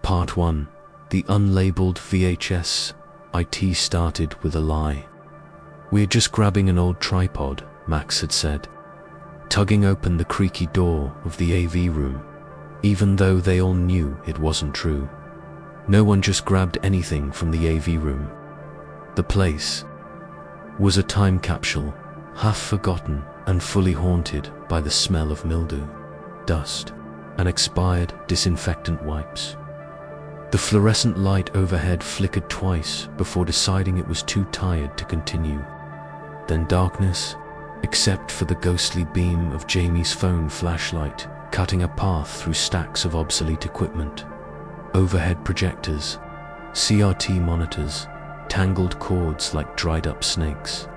Part 1. The unlabeled VHS. IT started with a lie. "We're just grabbing an old tripod," Max had said, tugging open the creaky door of the AV room, even though they all knew it wasn't true. No one just grabbed anything from the AV room. The place was a time capsule, half forgotten and fully haunted by the smell of mildew, dust, and expired disinfectant wipes. The fluorescent light overhead flickered twice before deciding it was too tired to continue. Then darkness, except for the ghostly beam of Jamie's phone flashlight cutting a path through stacks of obsolete equipment. Overhead projectors, CRT monitors, tangled cords like dried up snakes.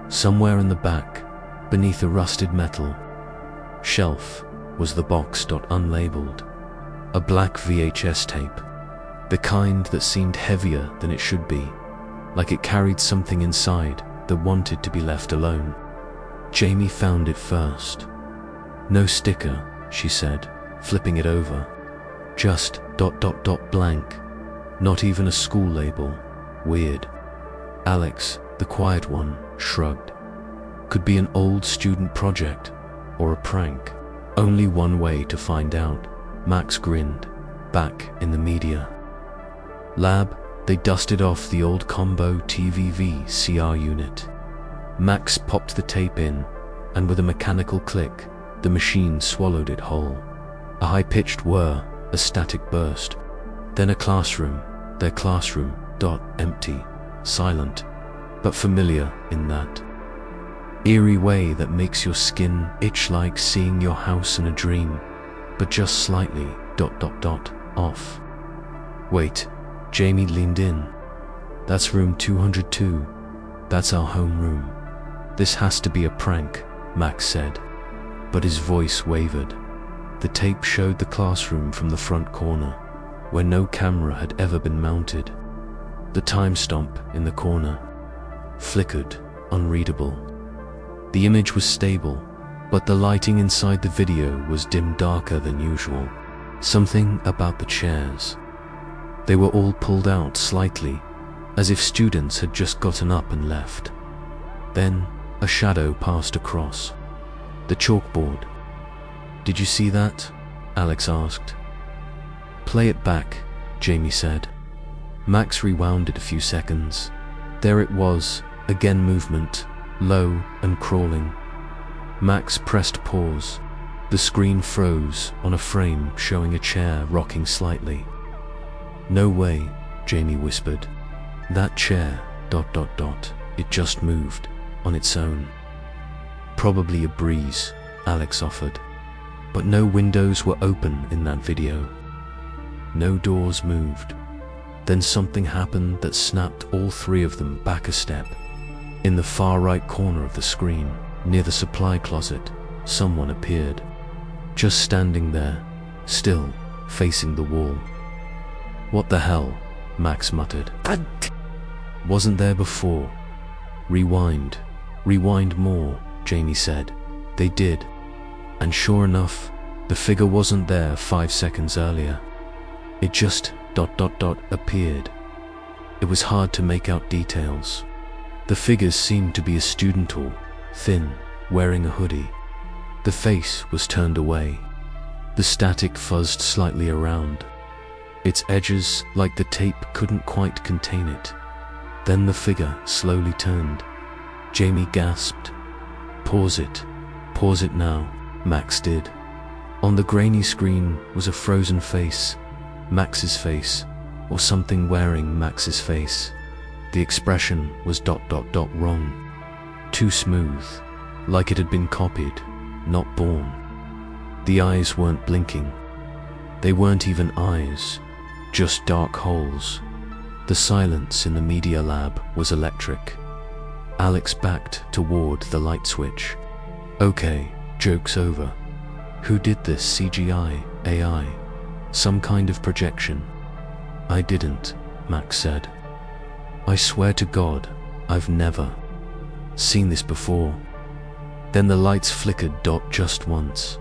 Somewhere in the back, beneath a rusted metal shelf, was the box unlabeled. A black VHS tape, the kind that seemed heavier than it should be, like it carried something inside that wanted to be left alone. Jamie found it first. "No sticker," she said, flipping it over. "Just ... blank. Not even a school label. Weird." Alex, the quiet one, shrugged. Could be an old student project, or a prank. Only one way to find out. Max grinned, back in the media lab. They dusted off the old combo TVV CR unit. Max popped the tape in, and with a mechanical click, the machine swallowed it whole. A high-pitched whir, a static burst. Then a classroom, their classroom, empty, silent, but familiar in that eerie way that makes your skin itch, like seeing your house in a dream, but just slightly, off. "Wait," Jamie leaned in. "That's room 202. That's our home room. This has to be a prank," Max said, but his voice wavered. The tape showed the classroom from the front corner, where no camera had ever been mounted. The time stamp in the corner flickered, unreadable. The image was stable, but the lighting inside the video was dim, darker than usual. Something about the chairs. They were all pulled out slightly, as if students had just gotten up and left. Then a shadow passed across the chalkboard. "Did you see that?" Alex asked. "Play it back," Jamie said. Max rewound it a few seconds. There it was, again, movement, low and crawling. Max pressed pause. The screen froze on a frame showing a chair rocking slightly. "No way," Jamie whispered. "That chair, ... it just moved, on its own." "Probably a breeze," Alex offered. But no windows were open in that video. No doors moved. Then something happened that snapped all three of them back a step. In the far right corner of the screen, near the supply closet, someone appeared. Just standing there, still, facing the wall. "What the hell?" Max muttered. "Wasn't there before." "Rewind. Rewind more," Jamie said. They did. And sure enough, the figure wasn't there 5 seconds earlier. It just ... appeared. It was hard to make out details. The figures seemed to be a student, tall, thin, wearing a hoodie. The face was turned away. The static fuzzed slightly around. Its edges, like the tape, couldn't quite contain it. Then the figure slowly turned. Jamie gasped. Pause it now," Max did. On the grainy screen was a frozen face, Max's face, or something wearing Max's face. The expression was ... wrong. Too smooth, like it had been copied, not born. The eyes weren't blinking. They weren't even eyes, just dark holes. The silence in the media lab was electric. Alex backed toward the light switch. "Okay, joke's over. Who did this? CGI? AI? Some kind of projection?" "I didn't," Max said. "I swear to God, I've never seen this before." Then the lights flickered just once.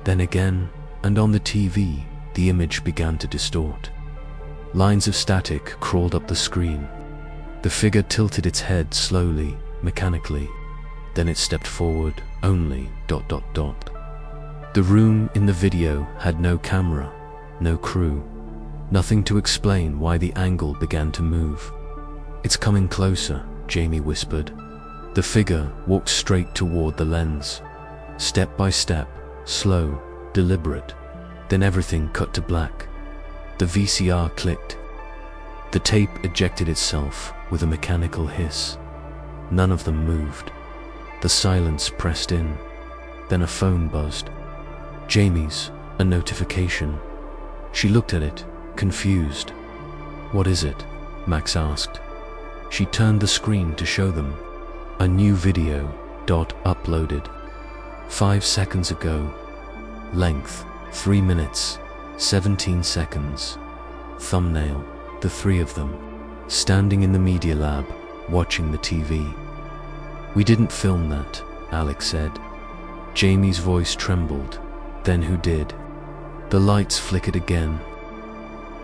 Then again, and on the TV, the image began to distort. Lines of static crawled up the screen. The figure tilted its head slowly, mechanically. Then it stepped forward, only ... The room in the video had no camera, no crew, nothing to explain why the angle began to move. "It's coming closer," Jamie whispered. The figure walked straight toward the lens. Step by step, slow, deliberate. Then everything cut to black. The VCR clicked. The tape ejected itself with a mechanical hiss. None of them moved. The silence pressed in. Then a phone buzzed. Jamie's, a notification. She looked at it, confused. "What is it?" Max asked. She turned the screen to show them. A new video, uploaded. 5 seconds ago. Length, 3 minutes, 17 seconds. Thumbnail, the three of them, standing in the media lab, watching the TV. "We didn't film that," Alex said. Jamie's voice trembled. "Then who did?" The lights flickered again.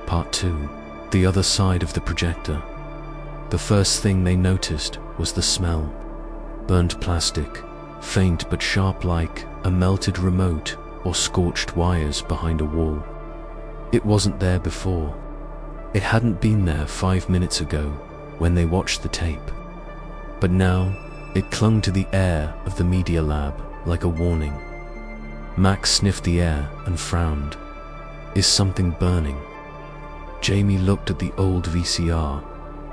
Part 2. The other side of the projector. The first thing they noticed was the smell. Burnt plastic, faint but sharp, like a melted remote or scorched wires behind a wall. It wasn't there before. It hadn't been there 5 minutes ago when they watched the tape. But now it clung to the air of the media lab like a warning. Max sniffed the air and frowned. "Is something burning?" Jamie looked at the old VCR.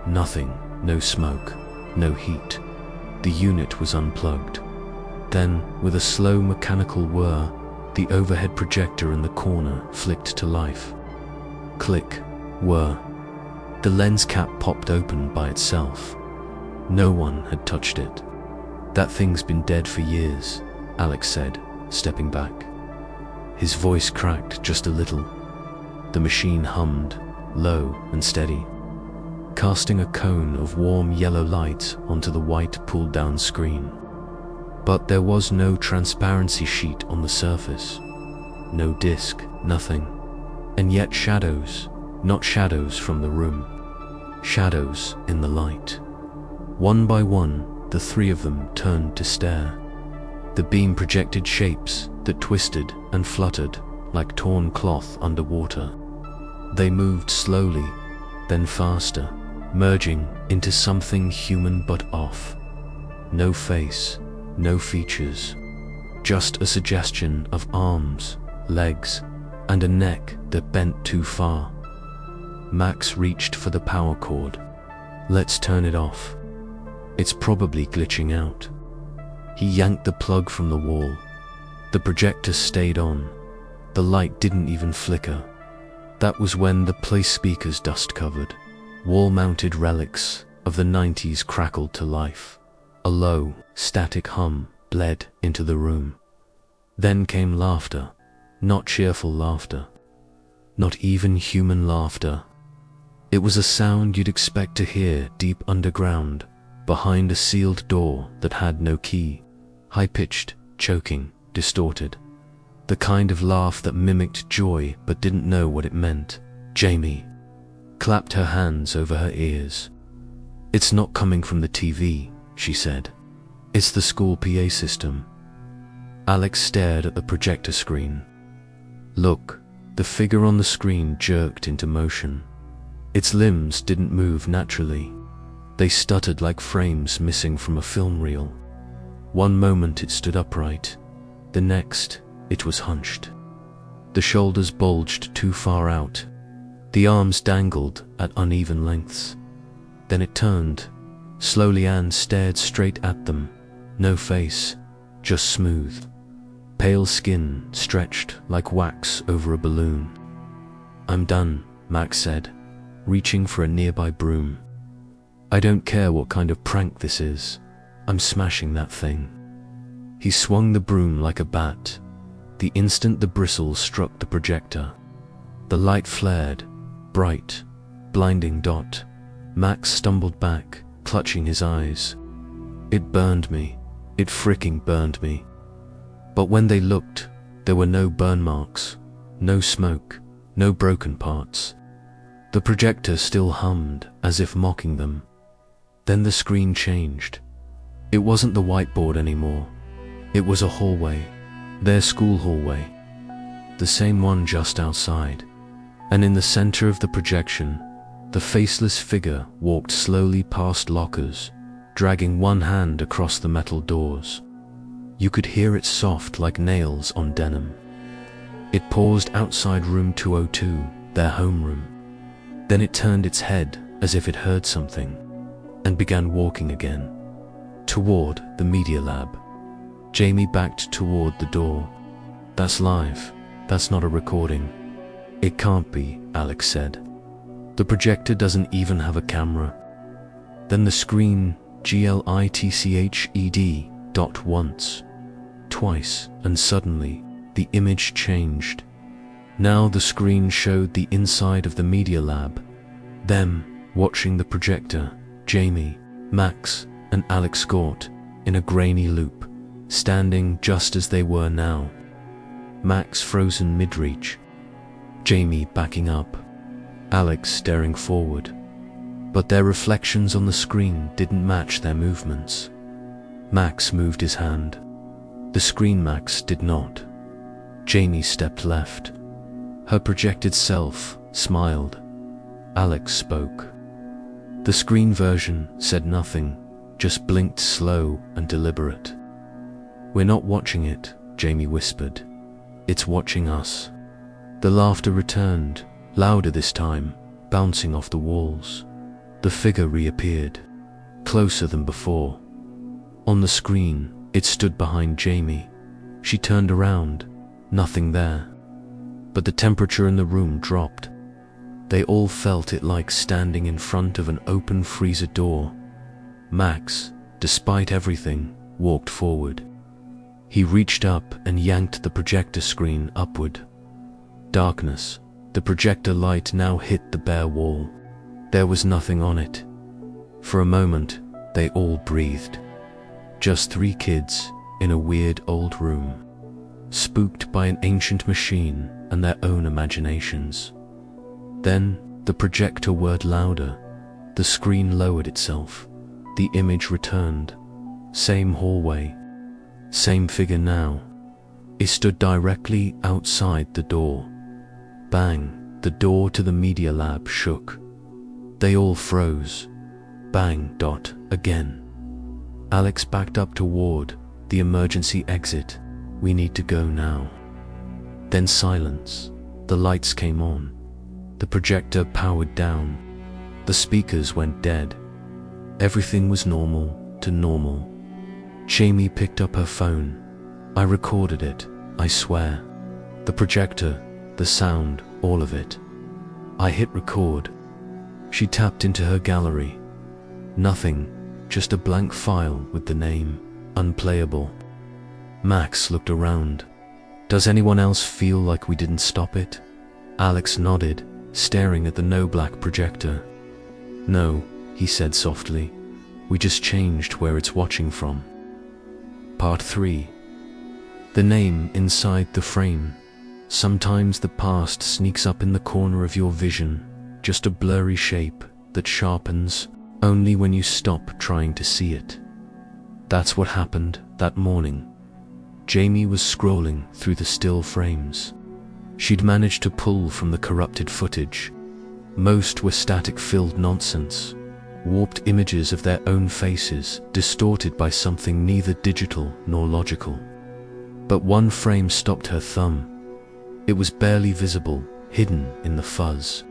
Nothing, no smoke, no heat. The unit was unplugged. Then, with a slow mechanical whir, the overhead projector in the corner flicked to life. Click, whir. The lens cap popped open by itself. No one had touched it. "That thing's been dead for years," Alex said, stepping back. His voice cracked just a little. The machine hummed, low and steady, casting a cone of warm yellow light onto the white pulled-down screen. But there was no transparency sheet on the surface. No disc, nothing. And yet shadows, not shadows from the room. Shadows in the light. One by one, the three of them turned to stare. The beam projected shapes that twisted and fluttered like torn cloth underwater. They moved slowly, then faster, merging into something human but off. No face, no features, just a suggestion of arms, legs, and a neck that bent too far. Max reached for the power cord. "Let's turn it off. It's probably glitching out." He yanked the plug from the wall. The projector stayed on. The light didn't even flicker. That was when the place speakers dust-covered, wall-mounted relics of the 90s crackled to life. A low, static hum bled into the room. Then came laughter, not cheerful laughter, not even human laughter. It was a sound you'd expect to hear deep underground, behind a sealed door that had no key. High-pitched, choking, distorted. The kind of laugh that mimicked joy but didn't know what it meant. Jamie clapped her hands over her ears. "It's not coming from the TV," she said. "It's the school PA system." Alex stared at the projector screen. "Look," the figure on the screen jerked into motion. Its limbs didn't move naturally. They stuttered like frames missing from a film reel. One moment it stood upright. The next, it was hunched. The shoulders bulged too far out. The arms dangled at uneven lengths. Then it turned, slowly, and stared straight at them. No face, just smooth. Pale skin stretched like wax over a balloon. "I'm done," Max said, reaching for a nearby broom. "I don't care what kind of prank this is. I'm smashing that thing." He swung the broom like a bat. The instant the bristles struck the projector, the light flared, bright, blinding dot. Max stumbled back, clutching his eyes. "It burned me. It fricking burned me." But when they looked, there were no burn marks, no smoke, no broken parts. The projector still hummed, as if mocking them. Then the screen changed. It wasn't the whiteboard anymore. It was a hallway, their school hallway, the same one just outside. And in the center of the projection, the faceless figure walked slowly past lockers, dragging one hand across the metal doors. You could hear it soft like nails on denim. It paused outside room 202, their homeroom. Then it turned its head as if it heard something, and began walking again, toward the media lab. Jamie backed toward the door. "That's live. That's not a recording." "It can't be," Alex said. "The projector doesn't even have a camera." Then the screen glitched dot once, twice, and suddenly the image changed. Now the screen showed the inside of the media lab. Them, watching the projector, Jamie, Max, and Alex Gort, in a grainy loop, standing just as they were now. Max frozen mid-reach, Jamie backing up, Alex staring forward. But their reflections on the screen didn't match their movements. Max moved his hand. The screen Max did not. Jamie stepped left. Her projected self smiled. Alex spoke. The screen version said nothing, just blinked slow and deliberate. "We're not watching it," Jamie whispered. "It's watching us." The laughter returned, louder this time, bouncing off the walls. The figure reappeared, closer than before. On the screen, it stood behind Jamie. She turned around, nothing there. But the temperature in the room dropped. They all felt it like standing in front of an open freezer door. Max, despite everything, walked forward. He reached up and yanked the projector screen upward. Darkness. The projector light now hit the bare wall. There was nothing on it. For a moment, they all breathed. Just three kids in a weird old room, spooked by an ancient machine and their own imaginations. Then the projector whirred louder. The screen lowered itself. The image returned. Same hallway. Same figure now. It stood directly outside the door. Bang! The door to the media lab shook. They all froze. Bang! Dot again. Alex backed up toward the emergency exit. "We need to go now." Then silence. The lights came on. The projector powered down. The speakers went dead. Everything was normal to normal. Jamie picked up her phone. "I recorded it, I swear. The projector, the sound, all of it. I hit record." She tapped into her gallery. Nothing, just a blank file with the name, unplayable. Max looked around. "Does anyone else feel like we didn't stop it?" Alex nodded, staring at the no-black projector. "No," he said softly. "We just changed where it's watching from." Part 3. The name inside the frame. Sometimes the past sneaks up in the corner of your vision, just a blurry shape that sharpens only when you stop trying to see it. That's what happened that morning. Jamie was scrolling through the still frames. She'd managed to pull from the corrupted footage. Most were static-filled nonsense, warped images of their own faces, distorted by something neither digital nor logical. But one frame stopped her thumb. It was barely visible, hidden in the fuzz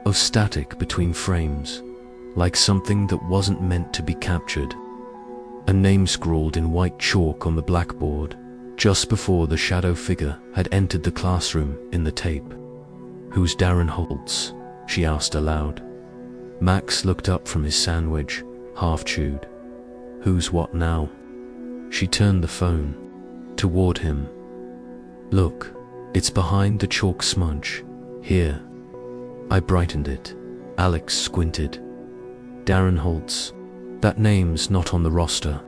of static between frames, like something that wasn't meant to be captured. A name scrawled in white chalk on the blackboard, just before the shadow figure had entered the classroom in the tape. "Who's Darren Holtz?" she asked aloud. Max looked up from his sandwich, half-chewed. "Who's what now?" She turned the phone toward him. "Look, it's behind the chalk smudge. Here." I brightened it. Alex squinted. "Darren Holtz. That name's not on the roster."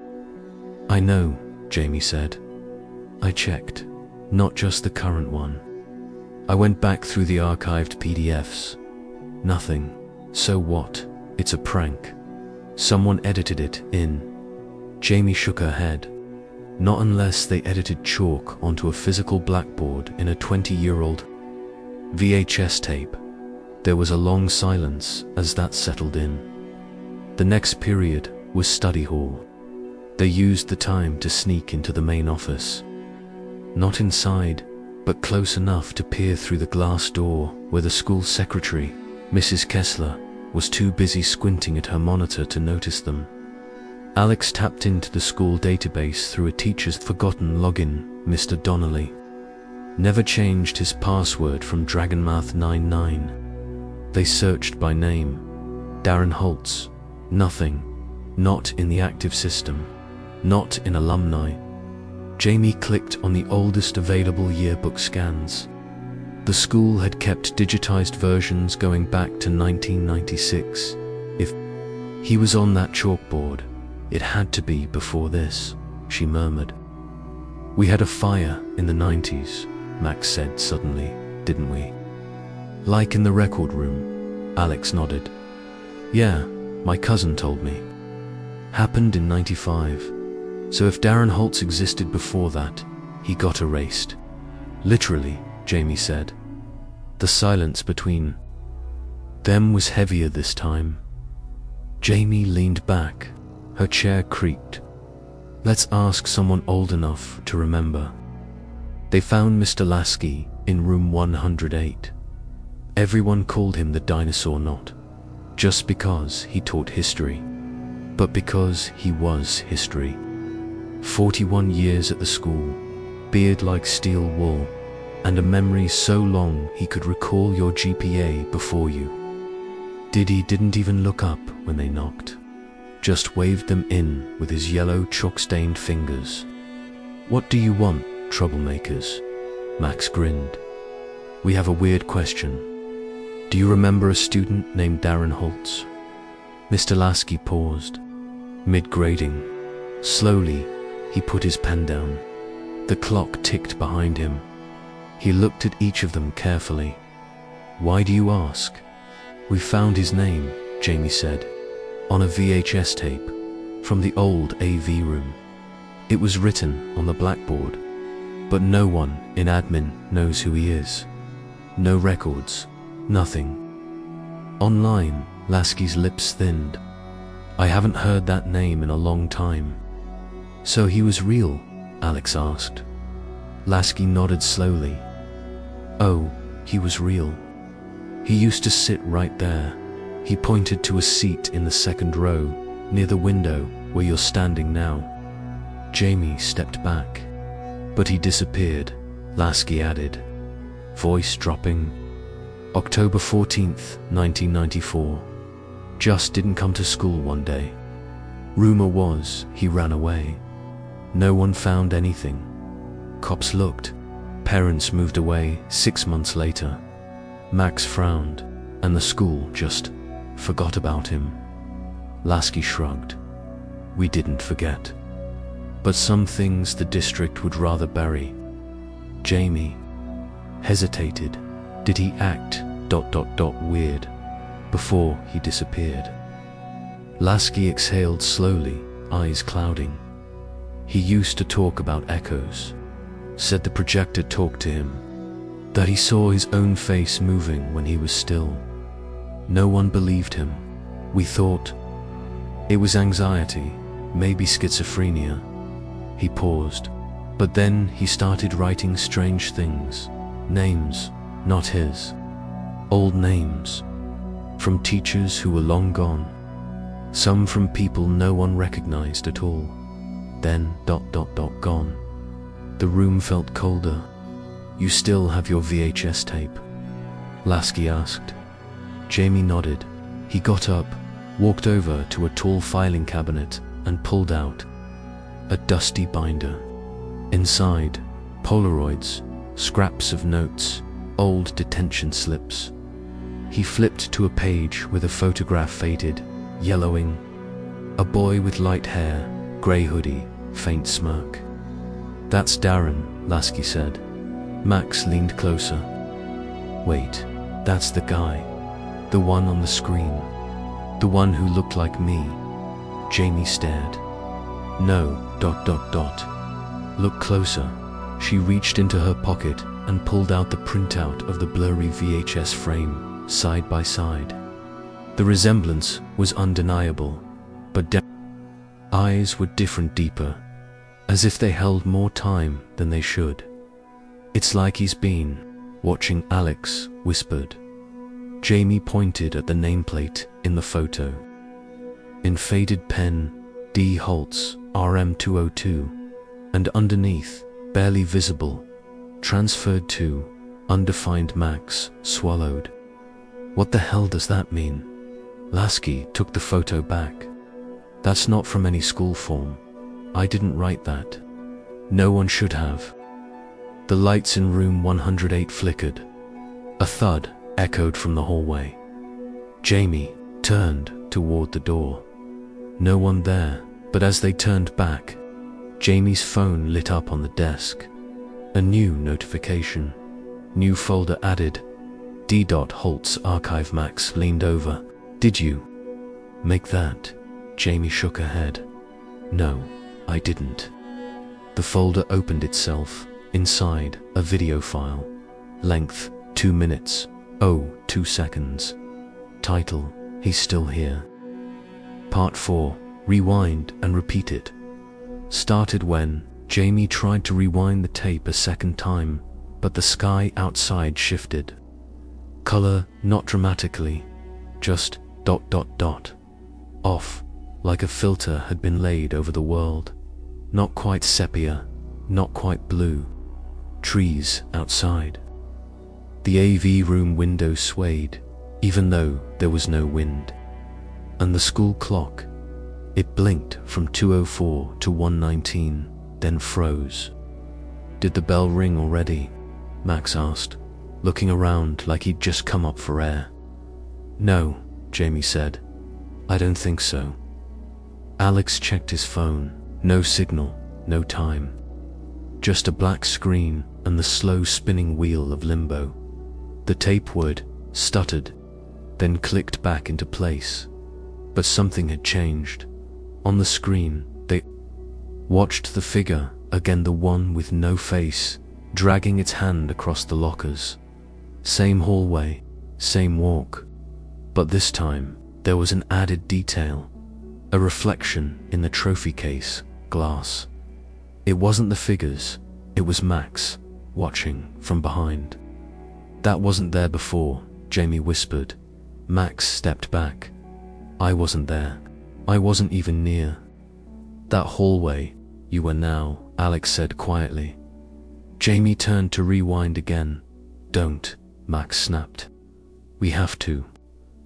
"I know," Jamie said. "I checked. Not just the current one." I went back through the archived PDFs. Nothing. So what? It's a prank. Someone edited it in. Jamie shook her head. Not unless they edited chalk onto a physical blackboard in a 20-year-old VHS tape. There was a long silence as that settled in. The next period was study hall. They used the time to sneak into the main office. Not inside, but close enough to peer through the glass door where the school secretary, Mrs. Kessler, was too busy squinting at her monitor to notice them. Alex tapped into the school database through a teacher's forgotten login, Mr. Donnelly. Never changed his password from Dragonmath 99. They searched by name. Darren Holtz. Nothing. Not in the active system. Not in alumni. Jamie clicked on the oldest available yearbook scans. The school had kept digitized versions going back to 1996. If he was on that chalkboard, it had to be before this, she murmured. We had a fire in the 90s, Max said suddenly, didn't we? Like in the record room, Alex nodded. Yeah, my cousin told me. Happened in 95. So if Darren Holtz existed before that, he got erased. Literally, Jamie said. The silence between them was heavier this time. Jamie leaned back. Her chair creaked. Let's ask someone old enough to remember. They found Mr. Lasky in room 108. Everyone called him the dinosaur, not just because he taught history, but because he was history. 41 years at the school, beard like steel wool, and a memory so long he could recall your GPA before you. Diddy didn't even look up when they knocked, just waved them in with his yellow chalk-stained fingers. What do you want, troublemakers? Max grinned. We have a weird question. Do you remember a student named Darren Holtz? Mr. Lasky paused, mid-grading. Slowly, he put his pen down. The clock ticked behind him. He looked at each of them carefully. Why do you ask? We found his name, Jamie said, on a VHS tape from the old AV room. It was written on the blackboard, but no one in admin knows who he is. No records, nothing. Online, Lasky's lips thinned. I haven't heard that name in a long time. So he was real? Alex asked. Lasky nodded slowly. Oh, he was real. He used to sit right there. He pointed to a seat in the second row, near the window where you're standing now. Jamie stepped back. But he disappeared, Lasky added, voice dropping. October 14th, 1994. Just didn't come to school one day. Rumor was he ran away. No one found anything. Cops looked. Parents moved away 6 months later. Max frowned, and the school just forgot about him. Lasky shrugged. We didn't forget. But some things the district would rather bury. Jamie hesitated. Did he act ... weird before he disappeared? Lasky exhaled slowly, eyes clouding. He used to talk about echoes. Said the projector talked to him. That he saw his own face moving when he was still. No one believed him. We thought it was anxiety, maybe schizophrenia. He paused, but then he started writing strange things. Names, not his. Old names. From teachers who were long gone. Some from people no one recognized at all. Then ... gone. The room felt colder. You still have your VHS tape? Lasky asked. Jamie nodded. He got up, walked over to a tall filing cabinet and pulled out a dusty binder. Inside, Polaroids, scraps of notes, old detention slips. He flipped to a page with a photograph faded, yellowing. A boy with light hair, grey hoodie, faint smirk. That's Darren, Lasky said. Max leaned closer. Wait, that's the guy. The one on the screen. The one who looked like me. Jamie stared. No, ... Look closer. She reached into her pocket and pulled out the printout of the blurry VHS frame, side by side. The resemblance was undeniable, but Darren's eyes were different, deeper, as if they held more time than they should. It's like he's been watching. Alex whispered. Jamie pointed at the nameplate in the photo. In faded pen, D. Holtz, RM202, and underneath, barely visible, transferred to undefined Max, swallowed. What the hell does that mean? Lasky took the photo back. That's not from any school form. I didn't write that. No one should have. The lights in room 108 flickered. A thud echoed from the hallway. Jamie turned toward the door. No one there, but as they turned back, Jamie's phone lit up on the desk. A new notification. New folder added. D. Holtz archive. Max leaned over. Did you make that? Jamie shook her head. No, I didn't. The folder opened itself. Inside, a video file. Length, 2 minutes, 2 seconds. Title, He's Still Here. Part 4, rewind and repeat it. Started when Jamie tried to rewind the tape a second time, but the sky outside shifted. Color, not dramatically, just ... Off, like a filter had been laid over the world. Not quite sepia, not quite blue. Trees outside. The AV room window swayed, even though there was no wind. And the school clock, it blinked from 2:04 to 1:19, then froze. Did the bell ring already? Max asked, looking around like he'd just come up for air. No, Jamie said. I don't think so. Alex checked his phone. No signal, no time. Just a black screen and the slow spinning wheel of limbo. The tape would stuttered, then clicked back into place. But something had changed. On the screen, they watched the figure, again the one with no face, dragging its hand across the lockers. Same hallway, same walk. But this time, there was an added detail. A reflection in the trophy case, glass. It wasn't the figures, it was Max, watching from behind. That wasn't there before, Jamie whispered. Max stepped back. I wasn't there. I wasn't even near. That hallway, you were now, Alex said quietly. Jamie turned to rewind again. Don't, Max snapped. We have to.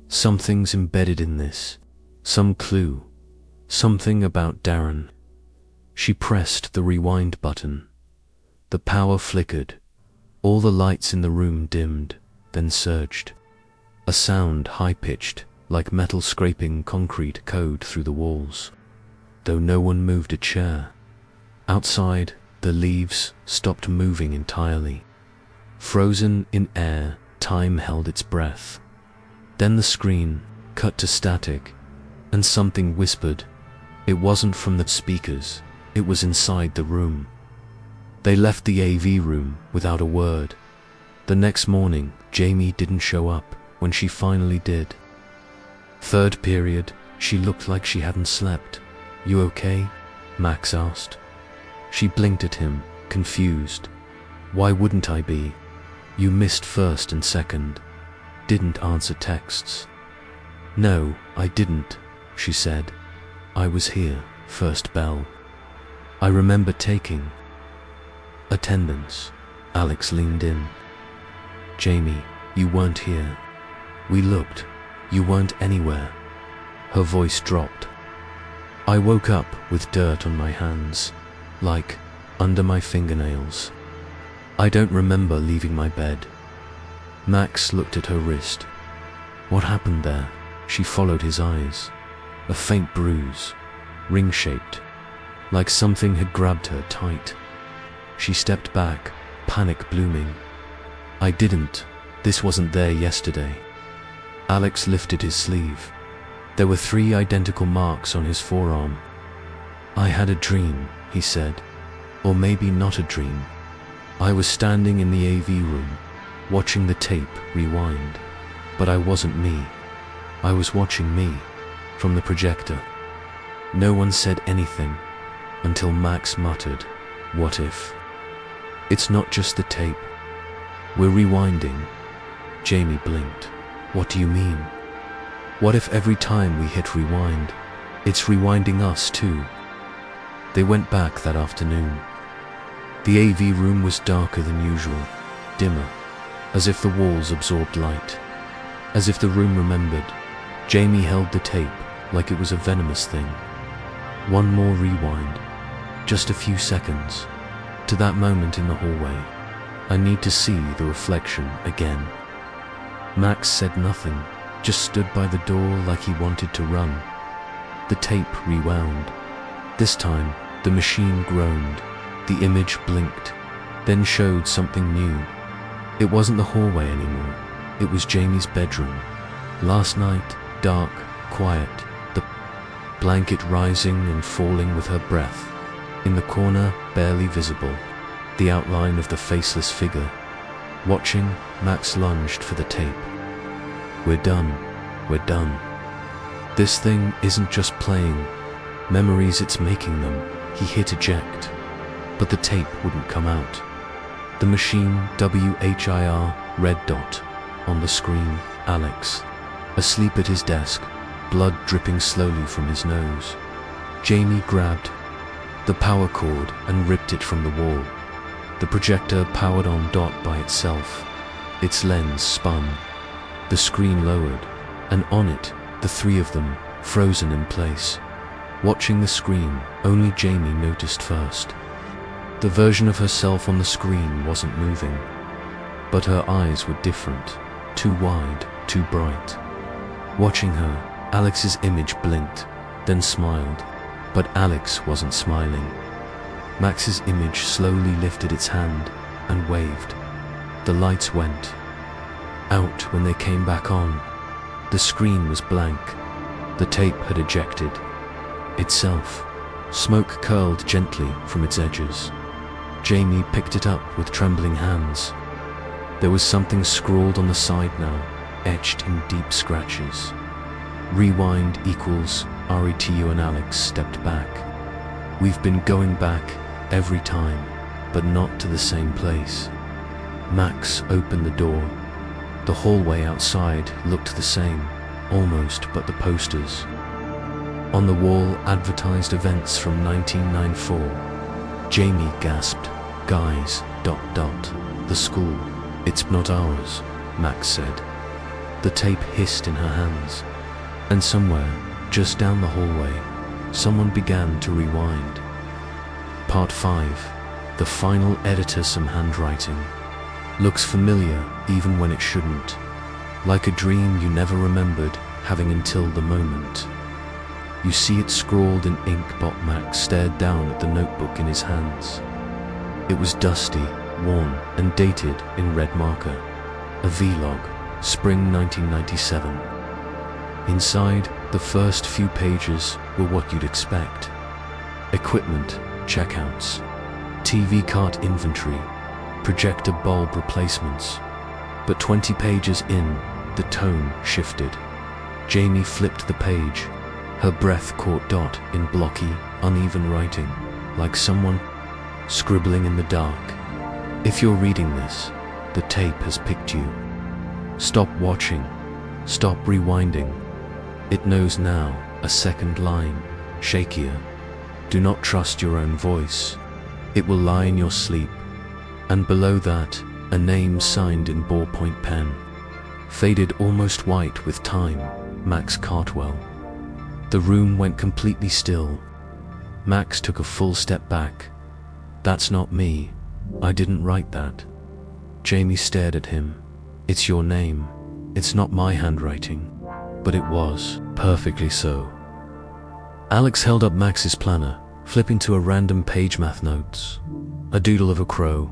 Something's embedded in this. Some clue. Something about Darren. She pressed the rewind button. The power flickered. All the lights in the room dimmed, then surged. A sound high-pitched, like metal scraping concrete, echoed through the walls, though no one moved a chair. Outside, the leaves stopped moving entirely. Frozen in air, time held its breath. Then the screen cut to static, and something whispered. It wasn't from the speakers, it was inside the room. They left the AV room without a word. The next morning, Jamie didn't show up. When she finally did, third period, she looked like she hadn't slept. You okay? Max asked. She blinked at him, confused. Why wouldn't I be? You missed first and second. Didn't answer texts. No, I didn't, she said. I was here, first bell. I remember taking attendance. Alex leaned in. Jamie, you weren't here. We looked. You weren't anywhere. Her voice dropped. I woke up with dirt on my hands, like under my fingernails. I don't remember leaving my bed. Max looked at her wrist. What happened there? She followed his eyes. A faint bruise, ring-shaped, like something had grabbed her tight. She stepped back, panic blooming. I didn't. This wasn't there yesterday. Alex lifted his sleeve. There were 3 identical marks on his forearm. I had a dream, he said. Or maybe not a dream. I was standing in the AV room, watching the tape rewind. But I wasn't me. I was watching me, from the projector. No one said anything, until Max muttered, "What if?" It's not just the tape. We're rewinding. Jamie blinked. What do you mean? What if every time we hit rewind, it's rewinding us too? They went back that afternoon. The AV room was darker than usual, dimmer, as if the walls absorbed light, as if the room remembered. Jamie held the tape like it was a venomous thing. One more rewind, just a few seconds, to that moment in the hallway. I need to see the reflection again. Max said nothing, just stood by the door like he wanted to run. The tape rewound. This time, the machine groaned. The image blinked, then showed something new. It wasn't the hallway anymore. It was Jamie's bedroom. Last night, dark, quiet, the blanket rising and falling with her breath. In the corner, barely visible, the outline of the faceless figure. Watching, Max lunged for the tape. We're done. We're done. This thing isn't just playing. Memories, it's making them. He hit eject. But the tape wouldn't come out. The machine, WHIR, red dot. On the screen, Alex. Asleep at his desk, blood dripping slowly from his nose. Jamie grabbed the power cord and ripped it from the wall. The projector powered on dot by itself. Its lens spun. The screen lowered, and on it, the 3 of them, frozen in place. Watching the screen, only Jamie noticed first. The version of herself on the screen wasn't moving, but her eyes were different, too wide, too bright. Watching her, Alex's image blinked, then smiled, but Alex wasn't smiling. Max's image slowly lifted its hand and waved. The lights went out when they came back on. The screen was blank. The tape had ejected itself. Smoke curled gently from its edges. Jamie picked it up with trembling hands. There was something scrawled on the side now, etched in deep scratches. Rewind equals RETU, and Alex stepped back. We've been going back every time, but not to the same place. Max opened the door. The hallway outside looked the same, almost, but the posters on the wall advertised events from 1994. Jamie gasped, "Guys, ... the school. It's not ours," Max said. The tape hissed in her hands, and somewhere, just down the hallway, someone began to rewind. Part 5. The final editor. Some handwriting. Looks familiar even when it shouldn't. Like a dream you never remembered having until the moment. You see it scrawled in ink. Max stared down at the notebook in his hands. It was dusty, worn, and dated in red marker. A vlog, spring 1997. Inside, the first few pages were what you'd expect. Equipment, checkouts, TV cart inventory, projector bulb replacements. But 20 pages in, the tone shifted. Jamie flipped the page. Her breath caught dot in blocky, uneven writing, like someone scribbling in the dark. If you're reading this, the tape has picked you. Stop watching. Stop rewinding. It knows now. A second line, shakier. Do not trust your own voice. It will lie in your sleep. And below that, a name signed in ballpoint pen. Faded almost white with time, Max Cartwell. The room went completely still. Max took a full step back. That's not me. I didn't write that. Jamie stared at him. It's your name. It's not my handwriting. But it was, perfectly so. Alex held up Max's planner, flipping to a random page. Math notes. A doodle of a crow,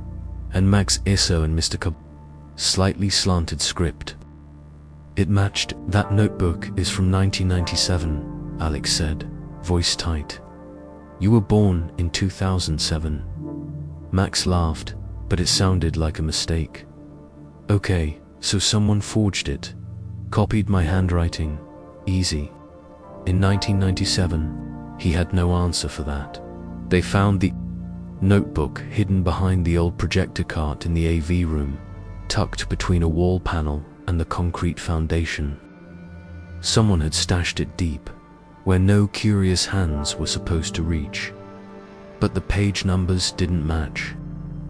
and Max ISO and Mr. slightly slanted script. It matched. That notebook is from 1997, Alex said, voice tight. You were born in 2007. Max laughed, but it sounded like a mistake. Okay, so someone forged it. Copied my handwriting. Easy. In 1997, he had no answer for that. They found the notebook hidden behind the old projector cart in the AV room, tucked between a wall panel and the concrete foundation. Someone had stashed it deep, where no curious hands were supposed to reach. But the page numbers didn't match.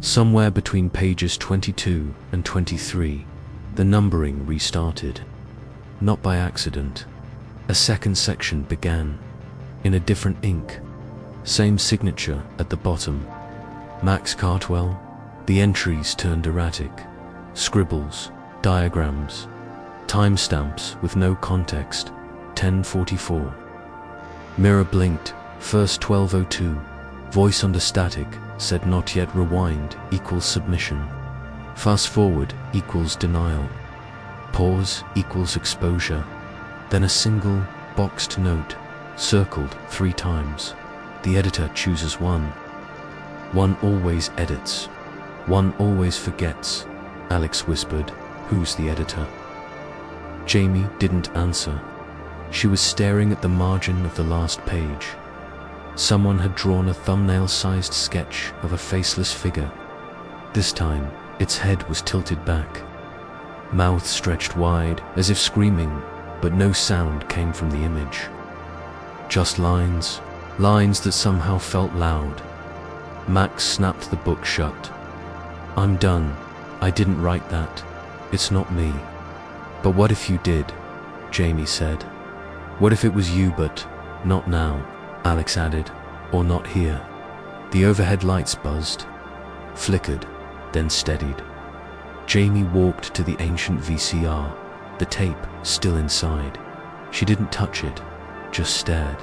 Somewhere between pages 22 and 23, the numbering restarted. Not by accident. A second section began, in a different ink. Same signature at the bottom. Max Cartwell. The entries turned erratic. Scribbles, diagrams, timestamps with no context. 10:44. Mirror blinked. First 12:02. Voice under static said not yet rewind equals submission. Fast forward equals denial. Pause equals exposure. Then a single, boxed note, circled 3 times. The editor chooses one. One always edits. One always forgets. Alex whispered, who's the editor? Jamie didn't answer. She was staring at the margin of the last page. Someone had drawn a thumbnail-sized sketch of a faceless figure. This time, its head was tilted back. Mouth stretched wide, as if screaming, but no sound came from the image. Just lines, lines that somehow felt loud. Max snapped the book shut. I'm done. I didn't write that. It's not me. But what if you did? Jamie said. What if it was you but not now? Alex added. Or not here. The overhead lights buzzed, flickered, then steadied. Jamie walked to the ancient VCR, the tape still inside. She didn't touch it, just stared.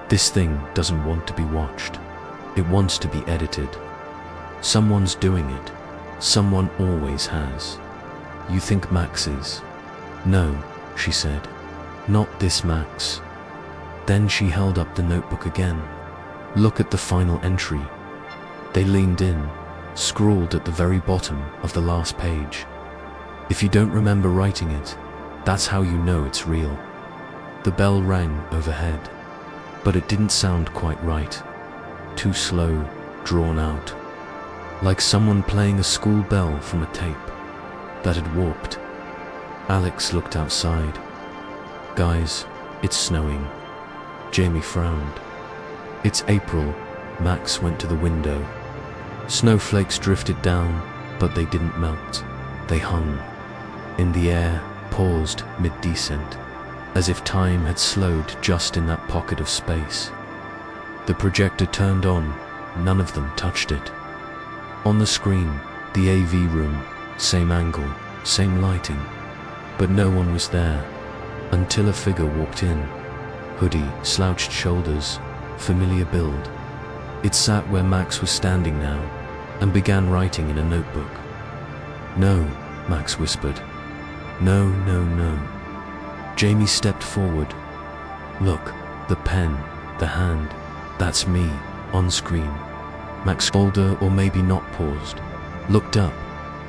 This thing doesn't want to be watched. It wants to be edited. Someone's doing it. Someone always has. You think Max is? No, she said. Not this Max. Then she held up the notebook again. Look at the final entry. They leaned in, scrawled at the very bottom of the last page. If you don't remember writing it, that's how you know it's real. The bell rang overhead, but it didn't sound quite right. Too slow, drawn out. Like someone playing a school bell from a tape that had warped. Alex looked outside. Guys, it's snowing. Jamie frowned. It's April. Max went to the window. Snowflakes drifted down, but they didn't melt. They hung in the air, paused mid-descent, as if time had slowed just in that pocket of space. The projector turned on. None of them touched it. On the screen, the AV room, same angle, same lighting, but no one was there, until a figure walked in. Hoodie, slouched shoulders, familiar build. It sat where Max was standing now, and began writing in a notebook. No, Max whispered. No, no, no. Jamie stepped forward. Look, the pen, the hand, that's me, on screen. Max, older or maybe not, paused, looked up,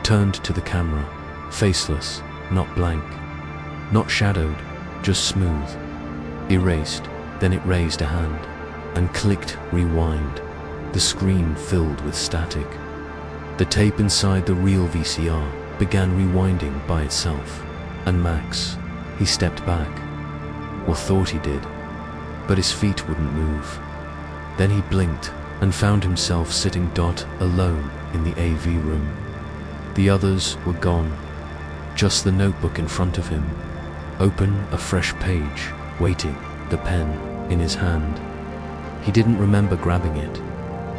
turned to the camera, faceless, not blank, not shadowed, just smooth. Erased, then it raised a hand, and clicked rewind. The screen filled with static. The tape inside the real VCR began rewinding by itself, and Max, he stepped back, or thought he did, but his feet wouldn't move. Then he blinked and found himself sitting alone in the AV room. The others were gone, just the notebook in front of him, open, a fresh page, waiting, the pen in his hand. He didn't remember grabbing it,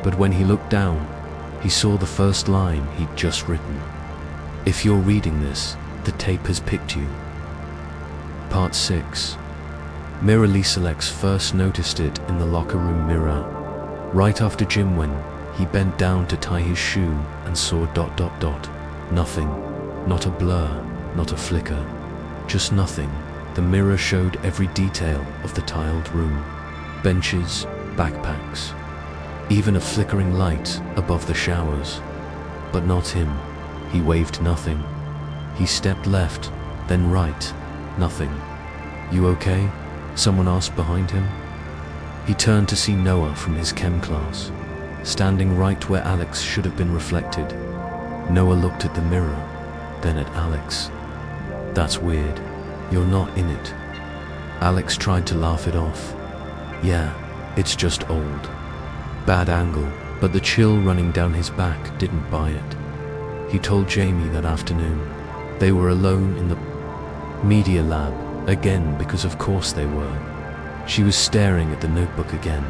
but when he looked down, he saw the first line he'd just written. If you're reading this, the tape has picked you. Part 6. Mirror. Alex first noticed it in the locker room mirror, right after gym when he bent down to tie his shoe and saw ... Nothing. Not a blur, not a flicker, just nothing. The mirror showed every detail of the tiled room. Benches, backpacks, even a flickering light above the showers. But not him. He waved nothing. He stepped left, then right. Nothing. "You okay?" someone asked behind him. He turned to see Noah from his chem class, standing right where Alex should have been reflected. Noah looked at the mirror, then at Alex. "That's weird. You're not in it." Alex tried to laugh it off. "Yeah, it's just old. Bad angle," but the chill running down his back didn't buy it. He told Jamie that afternoon. They were alone in the media lab, again because of course they were. She was staring at the notebook again,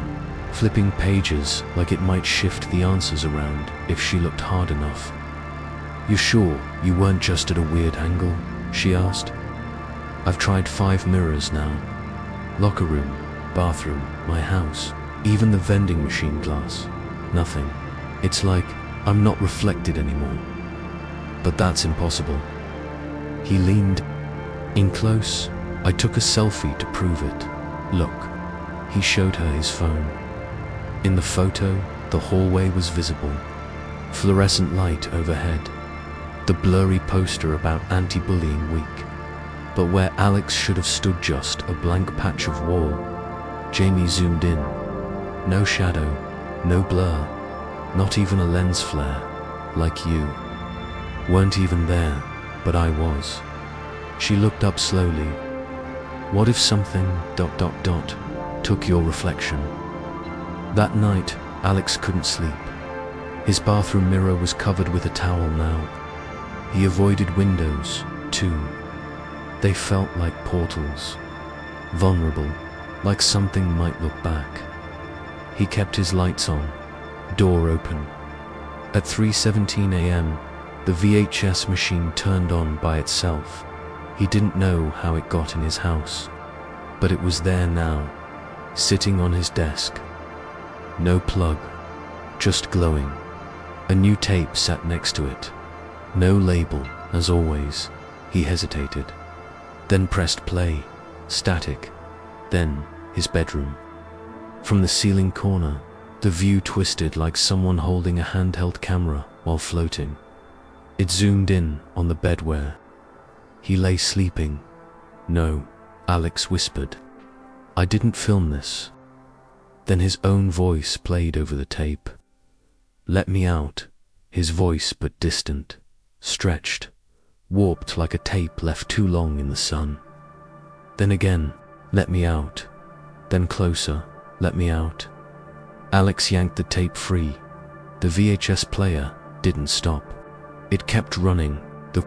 flipping pages like it might shift the answers around if she looked hard enough. "You sure you weren't just at a weird angle?" she asked. "I've tried 5 mirrors now. Locker room, bathroom, my house, even the vending machine glass. Nothing. It's like I'm not reflected anymore." "But that's impossible." He leaned in close. "I took a selfie to prove it. Look." He showed her his phone. In the photo, the hallway was visible. Fluorescent light overhead. The blurry poster about anti-bullying week. But where Alex should have stood, just a blank patch of wall. Jamie zoomed in. No shadow, no blur, not even a lens flare. "Like you weren't even there, but I was." She looked up slowly. "What if something ... took your reflection?" That night, Alex couldn't sleep. His bathroom mirror was covered with a towel now. He avoided windows, too. They felt like portals. Vulnerable, like something might look back. He kept his lights on, door open. At 3:17 a.m., the VHS machine turned on by itself. He didn't know how it got in his house, but it was there now, sitting on his desk. No plug, just glowing. A new tape sat next to it. No label, as always. He hesitated, then pressed play. Static. Then his bedroom. From the ceiling corner, the view twisted like someone holding a handheld camera while floating. It zoomed in on the bed where he lay sleeping. "No," Alex whispered. "I didn't film this." Then his own voice played over the tape. "Let me out." His voice, but distant, stretched, warped like a tape left too long in the sun. Then again, "Let me out." Then closer, "Let me out." Alex yanked the tape free. The VHS player didn't stop. It kept running. The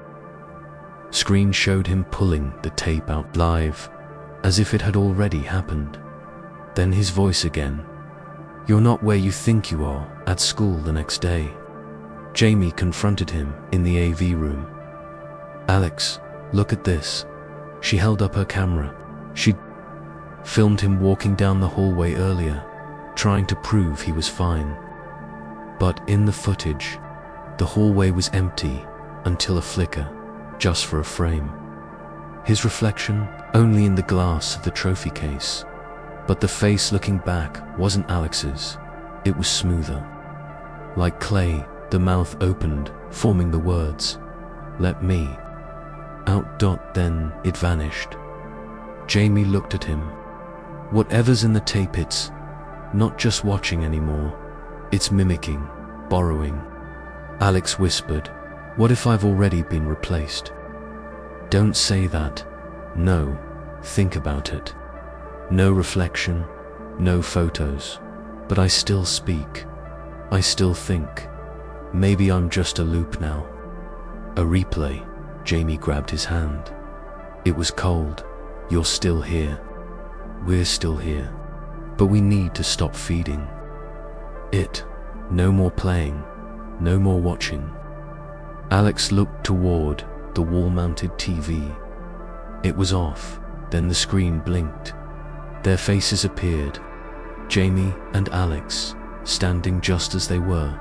screen showed him pulling the tape out live, as if it had already happened. Then his voice again. "You're not where you think you are." At school the next day, Jamie confronted him in the AV room. "Alex, look at this." She held up her camera. She'd filmed him walking down the hallway earlier, trying to prove he was fine. But in the footage, the hallway was empty until a flicker, just for a frame. His reflection only in the glass of the trophy case. But the face looking back wasn't Alex's. It was smoother. Like clay, the mouth opened, forming the words, "Let me out." Then it vanished. Jamie looked at him. "Whatever's in the tape, it's not just watching anymore. It's mimicking, borrowing." Alex whispered, "What if I've already been replaced?" "Don't say that. No, think about it. No reflection, no photos. But I still speak. I still think. Maybe I'm just a loop now. A replay." Jamie grabbed his hand. It was cold. "You're still here. We're still here. But we need to stop feeding it. No more playing. No more watching." Alex looked toward the wall-mounted TV. It was off. Then the screen blinked. Their faces appeared. Jamie and Alex, standing just as they were.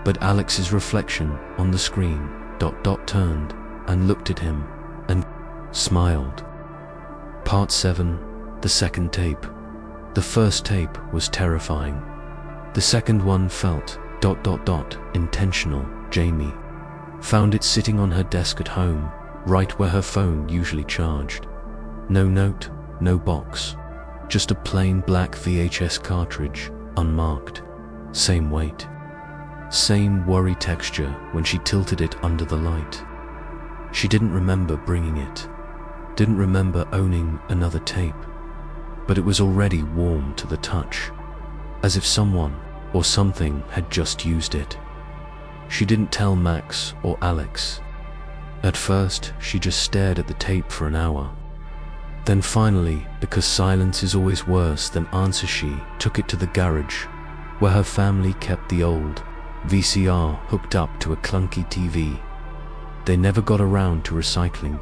But Alex's reflection on the screen, turned, and looked at him and smiled. Part 7, the second tape. The first tape was terrifying. The second one felt ... intentional. Jamie found it sitting on her desk at home, right where her phone usually charged. No note, no box, just a plain black VHS cartridge, unmarked. Same weight, same worry texture when she tilted it under the light. She didn't remember bringing it, didn't remember owning another tape, but it was already warm to the touch, as if someone or something had just used it. She didn't tell Max or Alex. At first, she just stared at the tape for an hour. Then finally, because silence is always worse than answer, she took it to the garage, where her family kept the old VCR hooked up to a clunky TV. They never got around to recycling.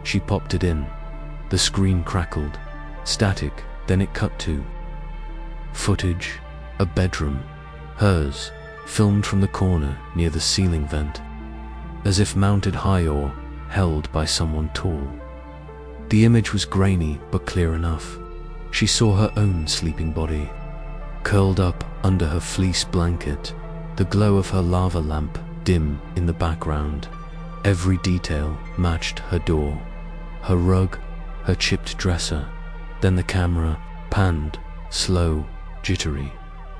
She popped it in. The screen crackled. Static, then it cut to footage, a bedroom, hers, filmed from the corner near the ceiling vent, as if mounted high or held by someone tall. The image was grainy but clear enough. She saw her own sleeping body, curled up under her fleece blanket, the glow of her lava lamp dim in the background. Every detail matched her door, her rug, her chipped dresser. Then the camera panned, slow, jittery,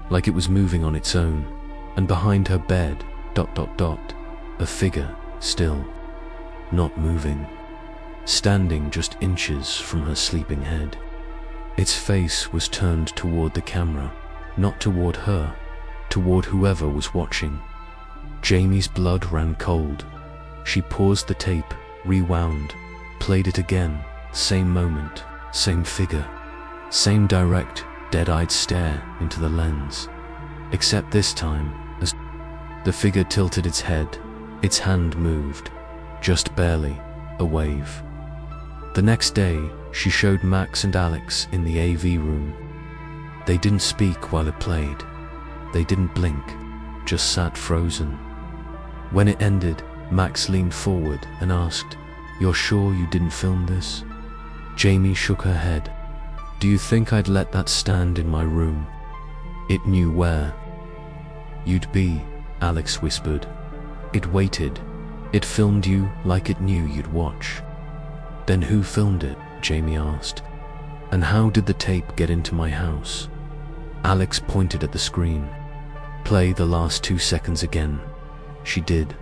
like it was moving on its own, and behind her bed, ... a figure, still, not moving, standing just inches from her sleeping head. Its face was turned toward the camera, not toward her, toward whoever was watching. Jamie's blood ran cold. She paused the tape, rewound, played it again, same moment, same figure, same direct, dead-eyed stare into the lens. Except this time, as the figure tilted its head, its hand moved, just barely, a wave. The next day, she showed Max and Alex in the AV room. They didn't speak while it played. They didn't blink, just sat frozen. When it ended, Max leaned forward and asked, "You're sure you didn't film this?" Jamie shook her head. "Do you think I'd let that stand in my room? It knew where you'd be," Alex whispered. "It waited. It filmed you like it knew you'd watch." "Then who filmed it?" Jamie asked. "And how did the tape get into my house?" Alex pointed at the screen. "Play the last 2 seconds again." She did.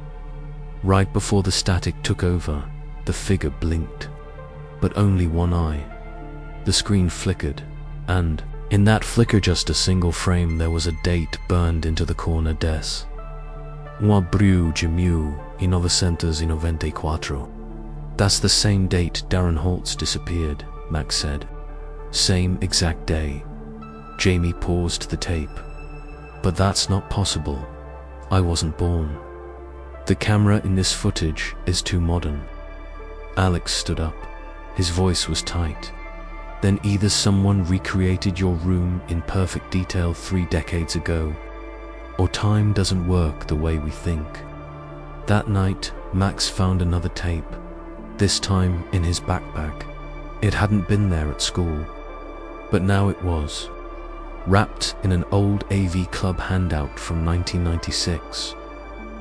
Right before the static took over, the figure blinked, but only one eye. The screen flickered, and in that flicker, just a single frame, there was a date burned into the corner desk. 1 abril de 1994. "That's the same date Darren Holtz disappeared," Max said. "Same exact day." Jamie paused the tape. "But that's not possible. I wasn't born. The camera in this footage is too modern." Alex stood up. His voice was tight. "Then either someone recreated your room in perfect detail 3 decades ago, or time doesn't work the way we think." That night, Max found another tape, this time in his backpack. It hadn't been there at school, but now it was, wrapped in an old AV Club handout from 1996.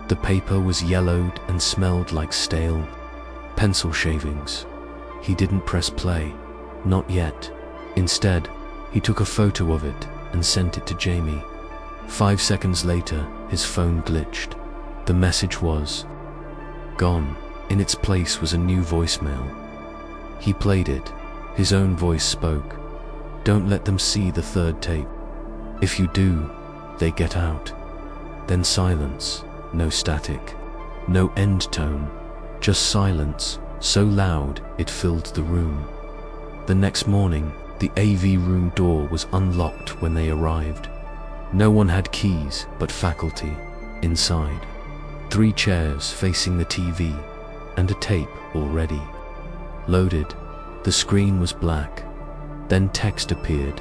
The paper was yellowed and smelled like stale pencil shavings. He didn't press play, not yet. Instead, he took a photo of it and sent it to Jamie. 5 seconds later, his phone glitched. The message was gone. In its place was a new voicemail. He played it. His own voice spoke. "Don't let them see the third tape. If you do, they get out." Then silence. No static. No end tone. Just silence, so loud it filled the room. The next morning, the AV room door was unlocked when they arrived. No one had keys but faculty. Inside, 3 chairs facing the TV, and a tape already loaded. The screen was black. Then text appeared.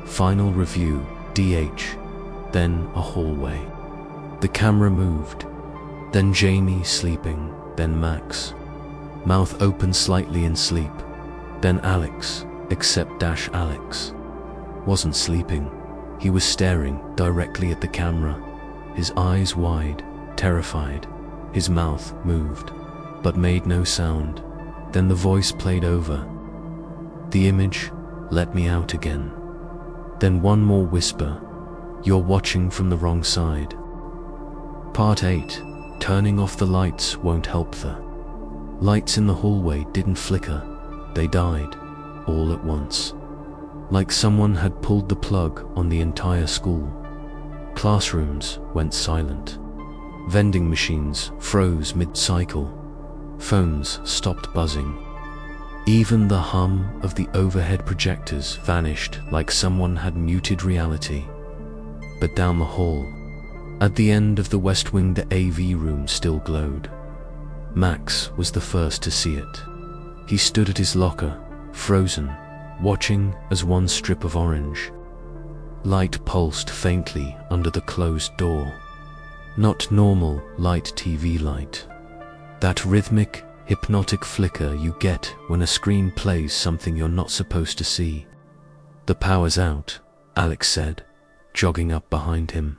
"Final review, DH." Then a hallway. The camera moved. Then Jamie sleeping. then Max. Mouth open slightly in sleep. Then Alex, except Alex wasn't sleeping. He was staring directly at the camera, his eyes wide, terrified. His mouth moved, but made no sound. Then the voice played over. The image, let me out again. Then one more whisper, you're watching from the wrong side. Part 8, turning off the lights won't help. The lights in the hallway didn't flicker, they died, all at once. Like someone had pulled the plug on the entire school. Classrooms went silent. Vending machines froze mid-cycle. Phones stopped buzzing. Even the hum of the overhead projectors vanished like someone had muted reality. But down the hall, at the end of the West Wing, the AV room still glowed. Max was the first to see it. He stood at his locker, frozen, watching as one strip of orange light pulsed faintly under the closed door. Not normal light TV light. That rhythmic, hypnotic flicker you get when a screen plays something you're not supposed to see. The power's out, Alex said, jogging up behind him.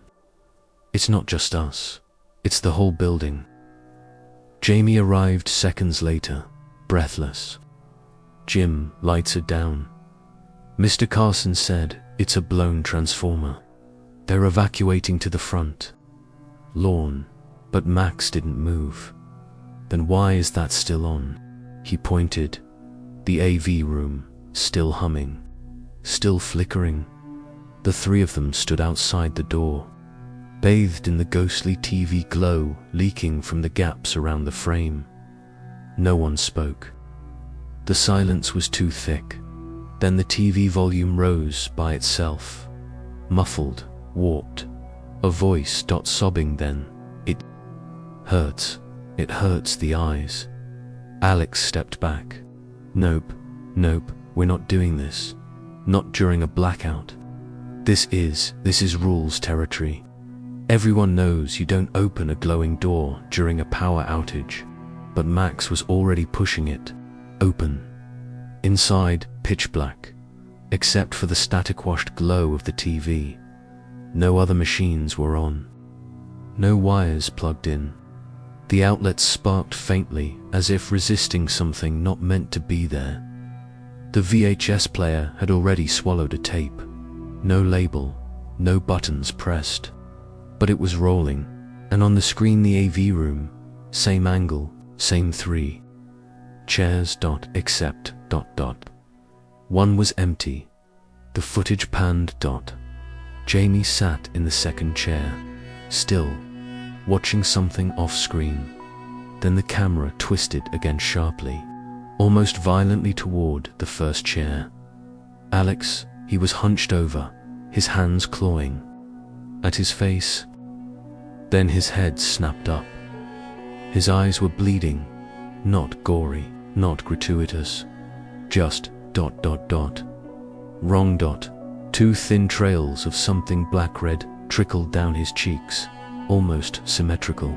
It's not just us. It's the whole building. Jamie arrived seconds later, breathless. Jim, lights are down. Mr. Carson said, it's a blown transformer. They're evacuating to the front lawn, but Max didn't move. Then why is that still on? He pointed. The AV room, still humming, still flickering. The three of them stood outside the door, bathed in the ghostly TV glow leaking from the gaps around the frame. No one spoke. The silence was too thick. Then the TV volume rose by itself, muffled, warped. A voice sobbing. Then, it hurts the eyes. Alex stepped back. Nope, we're not doing this. Not during a blackout. This is rules territory. Everyone knows you don't open a glowing door during a power outage, but Max was already pushing it open. Inside, pitch black, except for the static-washed glow of the TV. No other machines were on. No wires plugged in. The outlets sparked faintly, as if resisting something not meant to be there. The VHS player had already swallowed a tape. No label, no buttons pressed. But it was rolling, and on the screen the AV room, same angle, same three chairs. Except ... One was empty. The footage panned. Jamie sat in the second chair, still, watching something off-screen. Then the camera twisted again sharply, almost violently toward the first chair. Alex, he was hunched over, his hands clawing at his face. Then his head snapped up. His eyes were bleeding, not gory, not gratuitous, just ... Wrong . Two thin trails of something black-red trickled down his cheeks, almost symmetrical.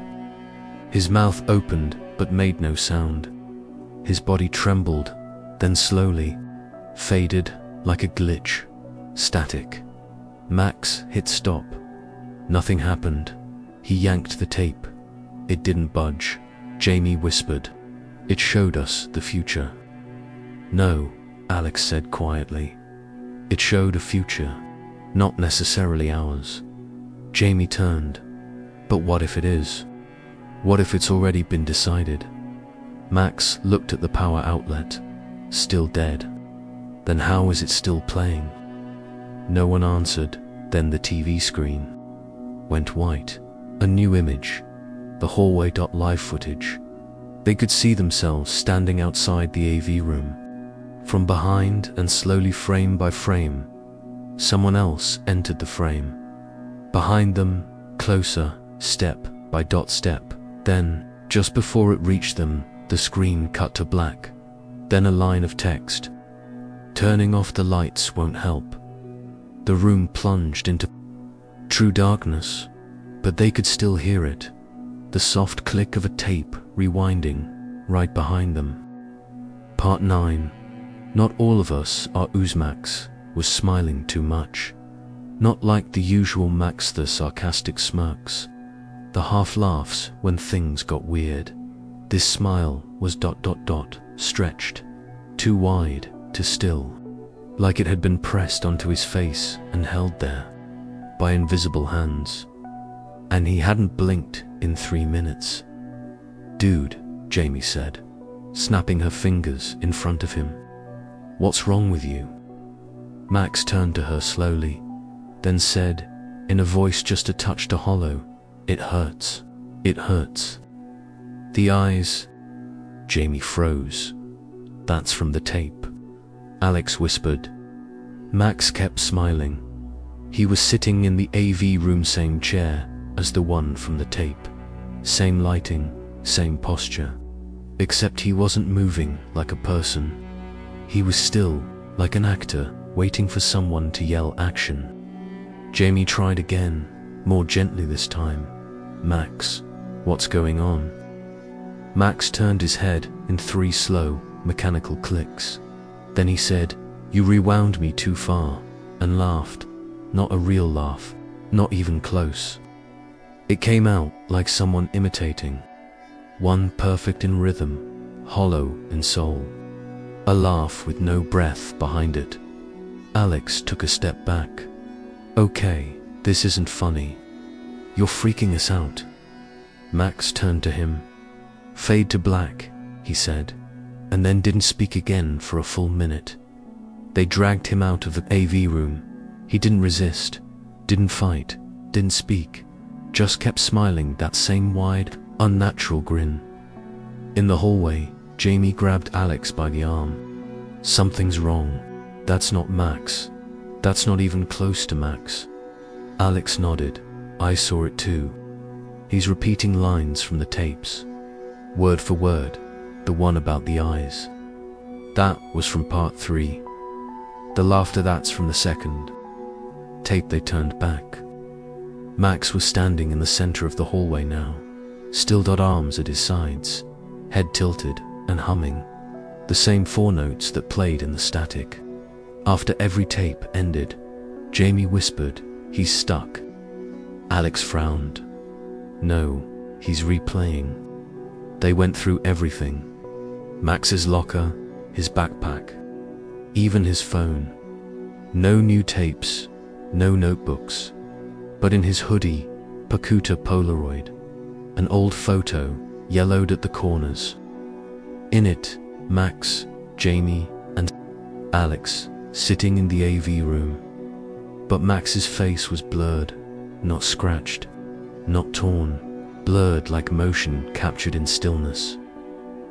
His mouth opened but made no sound. His body trembled, then slowly faded like a glitch, static. Max hit stop. Nothing happened. He yanked the tape. It didn't budge. Jamie whispered, "It showed us the future." "No," Alex said quietly. "It showed a future, not necessarily ours." Jamie turned. "But what if it is? What if it's already been decided?" Max looked at the power outlet, still dead. Then how is it still playing? No one answered. Then the TV screen went white. A new image. The hallway. Live footage. They could see themselves standing outside the AV room. From behind and slowly frame by frame, someone else entered the frame. Behind them, closer, step by step. Then, just before it reached them, the screen cut to black. Then a line of text. "Turning off the lights won't help." The room plunged into true darkness, but they could still hear it. The soft click of a tape rewinding, right behind them. Part 9. Not all of us are Max was smiling too much. Not like the usual Max, the sarcastic smirks, the half laughs when things got weird. This smile was ... stretched, too wide, too still, like it had been pressed onto his face and held there by invisible hands. And he hadn't blinked in 3 minutes. "Dude," Jamie said, snapping her fingers in front of him. "What's wrong with you?" Max turned to her slowly, then said, in a voice just a touch too hollow, "It hurts. It hurts." The eyes. Jamie froze. "That's from the tape," Alex whispered. Max kept smiling. He was sitting in the AV room, same chair as the one from the tape. Same lighting, same posture. Except he wasn't moving like a person. He was still, like an actor, waiting for someone to yell action. Jamie tried again, more gently this time. "Max, what's going on?" Max turned his head in 3 slow, mechanical clicks. Then he said, "You rewound me too far," and laughed. Not a real laugh, not even close. It came out like someone imitating. One perfect in rhythm, hollow in soul. A laugh with no breath behind it. Alex took a step back. "Okay, this isn't funny. You're freaking us out." Max turned to him. "Fade to black," he said, and then didn't speak again for a full minute. They dragged him out of the AV room. He didn't resist, didn't fight, didn't speak, just kept smiling that same wide, unnatural grin. In the hallway, Jamie grabbed Alex by the arm. "Something's wrong. That's not Max. That's not even close to Max." Alex nodded. "I saw it too. He's repeating lines from the tapes. Word for word, the one about the eyes. That was from part 3. The laughter, that's from the second tape." They turned back. Max was standing in the center of the hallway now, still, arms at his sides, head tilted and humming, the same 4 notes that played in the static. After every tape ended, Jamie whispered, "He's stuck." Alex frowned. "No, he's replaying." They went through everything. Max's locker, his backpack, even his phone. No new tapes, no notebooks. But in his hoodie, Pakuta Polaroid, an old photo, yellowed at the corners. In it, Max, Jamie, and Alex, sitting in the AV room. But Max's face was blurred, not scratched, not torn, blurred like motion captured in stillness.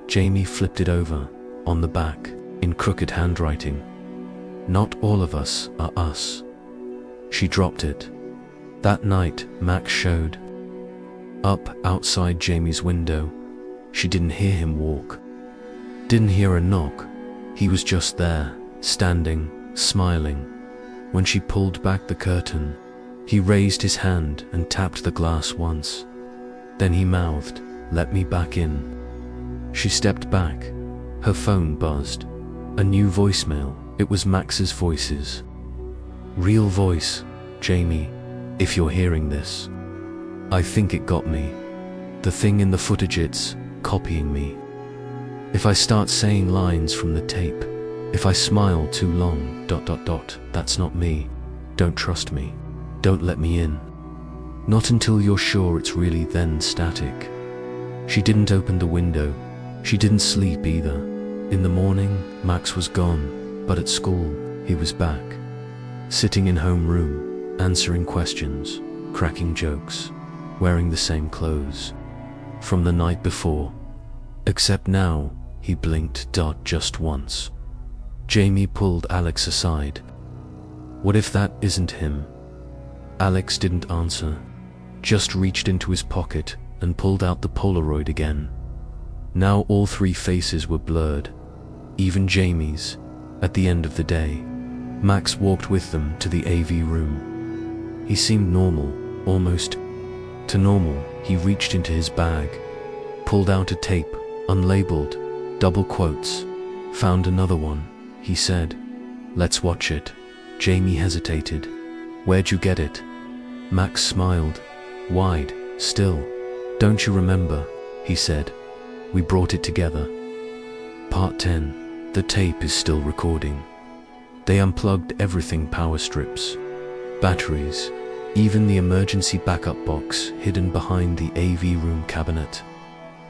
Jamie flipped it over, on the back, in crooked handwriting. "Not all of us are us." She dropped it. That night, Max showed up outside Jamie's window. She didn't hear him walk, didn't hear a knock. He was just there, standing, smiling. When she pulled back the curtain, he raised his hand and tapped the glass once. Then he mouthed, "Let me back in." She stepped back. Her phone buzzed. A new voicemail. It was Max's voices. "Real voice, Jamie, if you're hearing this. I think it got me. The thing in the footage, it's copying me. If I start saying lines from the tape, if I smile too long, ... that's not me. Don't trust me. Don't let me in. Not until you're sure it's really then static." She didn't open the window. She didn't sleep either. In the morning, Max was gone, but at school, he was back. Sitting in homeroom, answering questions, cracking jokes, wearing the same clothes from the night before. Except now, he blinked just once. Jamie pulled Alex aside. "What if that isn't him?" Alex didn't answer, just reached into his pocket and pulled out the Polaroid again. Now all 3 faces were blurred, even Jamie's. At the end of the day, Max walked with them to the AV room. He seemed normal, almost too normal. He reached into his bag, pulled out a tape, unlabeled, double quotes. Found another one, he said. Let's watch it. Jamie hesitated. Where'd you get it? Max smiled, wide, still. Don't you remember? He said. We brought it together. Part 10. The tape is still recording. They unplugged everything: power strips, batteries, even the emergency backup box hidden behind the AV room cabinet.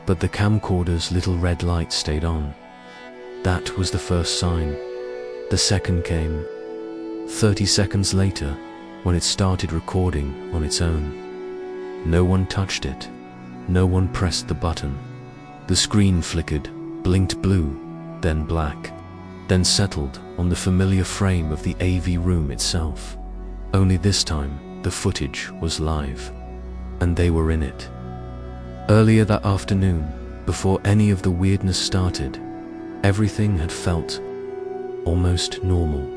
But the camcorder's little red light stayed on. That was the first sign. The second came 30 seconds later, when it started recording on its own. No one touched it. No one pressed the button. The screen flickered, blinked blue, then black, then settled on the familiar frame of the AV room itself. Only this time, the footage was live, and they were in it. Earlier that afternoon, before any of the weirdness started, everything had felt almost normal.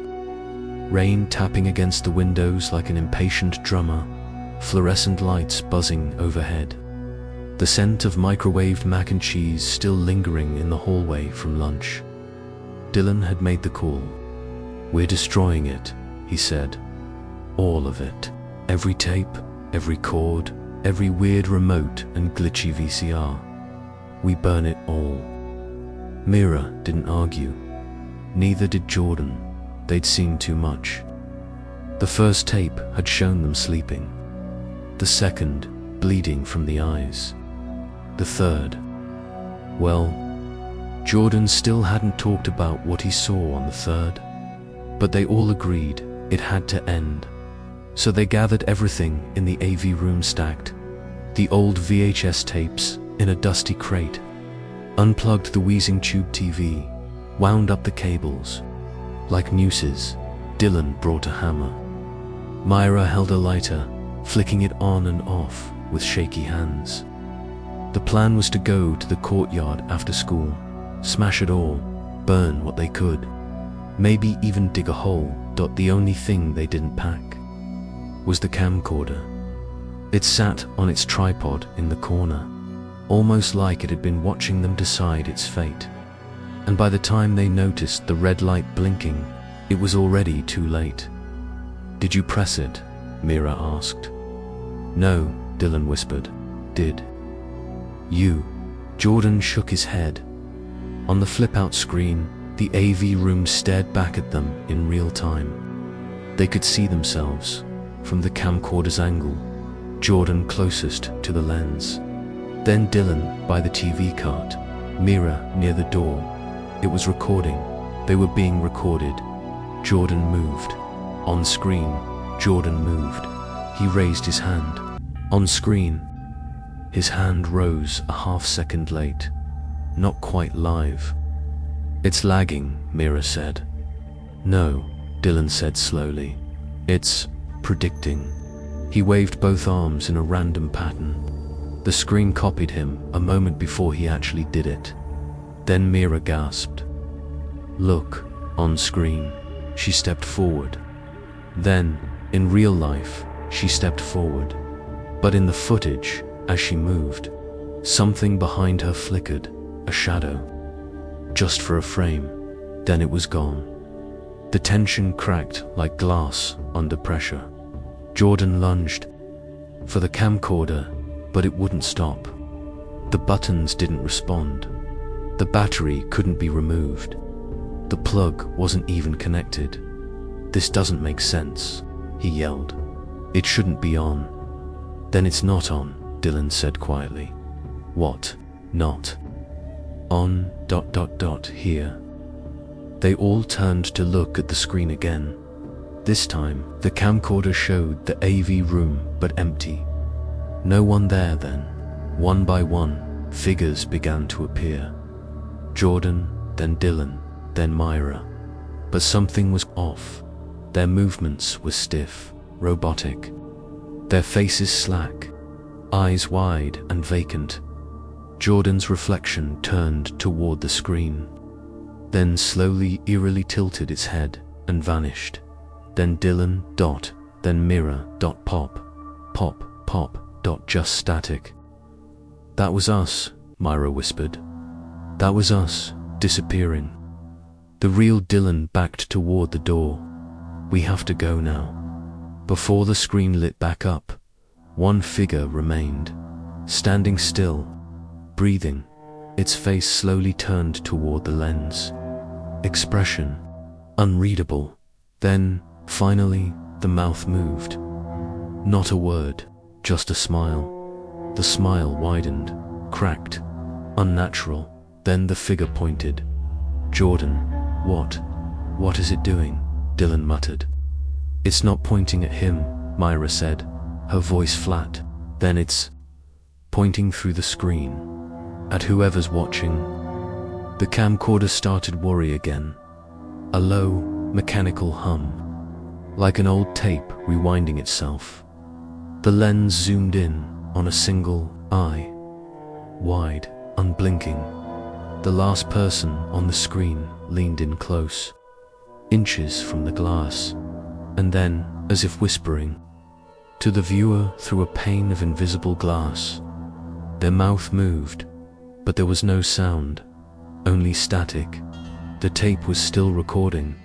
Rain tapping against the windows like an impatient drummer, fluorescent lights buzzing overhead. The scent of microwaved mac and cheese still lingering in the hallway from lunch. Dylan had made the call. We're destroying it, he said. All of it. Every tape, every cord, every weird remote and glitchy VCR. We burn it all. Mira didn't argue. Neither did Jordan. They'd seen too much. The first tape had shown them sleeping. The second, bleeding from the eyes. The third, well, Jordan still hadn't talked about what he saw on the third, but they all agreed it had to end. So they gathered everything in the AV room stacked, the old VHS tapes in a dusty crate, unplugged the wheezing tube TV, wound up the cables. Like nooses, Dylan brought a hammer. Myra held a lighter, flicking it on and off with shaky hands. The plan was to go to the courtyard after school, smash it all, burn what they could, maybe even dig a hole. The only thing they didn't pack was the camcorder. It sat on its tripod in the corner, almost like it had been watching them decide its fate. And by the time they noticed the red light blinking, it was already too late. Did you press it? Mira asked. No, Dylan whispered. Did you? Jordan shook his head. On the flip-out screen, the AV room stared back at them in real time. They could see themselves, from the camcorder's angle, Jordan closest to the lens. Then Dylan by the TV cart, Mira near the door. It was recording. They were being recorded. Jordan moved. On screen, Jordan moved. He raised his hand. On screen, his hand rose a half-second late. Not quite live. It's lagging, Mira said. No, Dylan said slowly. It's predicting. He waved both arms in a random pattern. The screen copied him a moment before he actually did it. Then Mira gasped. Look, on screen. She stepped forward. Then, in real life, she stepped forward. But in the footage, as she moved, something behind her flickered, a shadow. Just for a frame, then it was gone. The tension cracked like glass under pressure. Jordan lunged for the camcorder, but it wouldn't stop. The buttons didn't respond. The battery couldn't be removed. The plug wasn't even connected. This doesn't make sense, he yelled. It shouldn't be on. Then it's not on, Dylan said quietly. What? Not on ... here. They all turned to look at the screen again. This time, the camcorder showed the AV room but empty. No one there then. One by one, figures began to appear. Jordan, then Dylan, then Myra. But something was off. Their movements were stiff, robotic. Their faces slack, eyes wide and vacant. Jordan's reflection turned toward the screen, then slowly, eerily tilted its head and vanished. Then Dylan, then Mira, pop, pop, pop, just static. That was us, Myra whispered. That was us, disappearing. The real Dylan backed toward the door. We have to go now. Before the screen lit back up, one figure remained, standing still, breathing, its face slowly turned toward the lens. Expression unreadable. Then, finally, the mouth moved. Not a word, just a smile. The smile widened, cracked, unnatural. Then the figure pointed. Jordan, what is it doing? Dylan muttered. It's not pointing at him, Myra said, her voice flat. Then it's pointing through the screen, at whoever's watching. The camcorder started worry again. A low, mechanical hum, like an old tape rewinding itself. The lens zoomed in on a single eye, wide, unblinking. The last person on the screen leaned in close, inches from the glass, and then, as if whispering, to the viewer through a pane of invisible glass. Their mouth moved, but there was no sound, only static. The tape was still recording,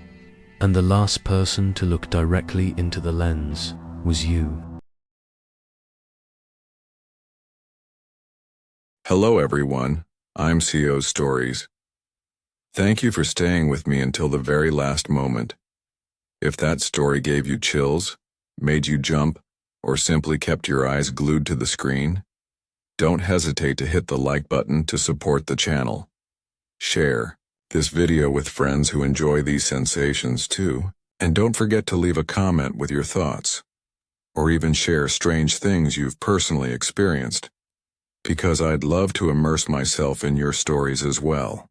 and the last person to look directly into the lens was you. Hello everyone, I'm Ceoz Stories. Thank you for staying with me until the very last moment. If that story gave you chills, made you jump, or simply kept your eyes glued to the screen, don't hesitate to hit the like button to support the channel. Share this video with friends who enjoy these sensations too, and don't forget to leave a comment with your thoughts, or even share strange things you've personally experienced, because I'd love to immerse myself in your stories as well.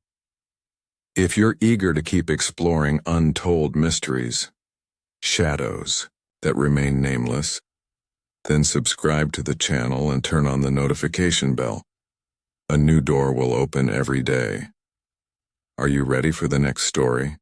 If you're eager to keep exploring untold mysteries, shadows that remain nameless, then subscribe to the channel and turn on the notification bell. A new door will open every day. Are you ready for the next story?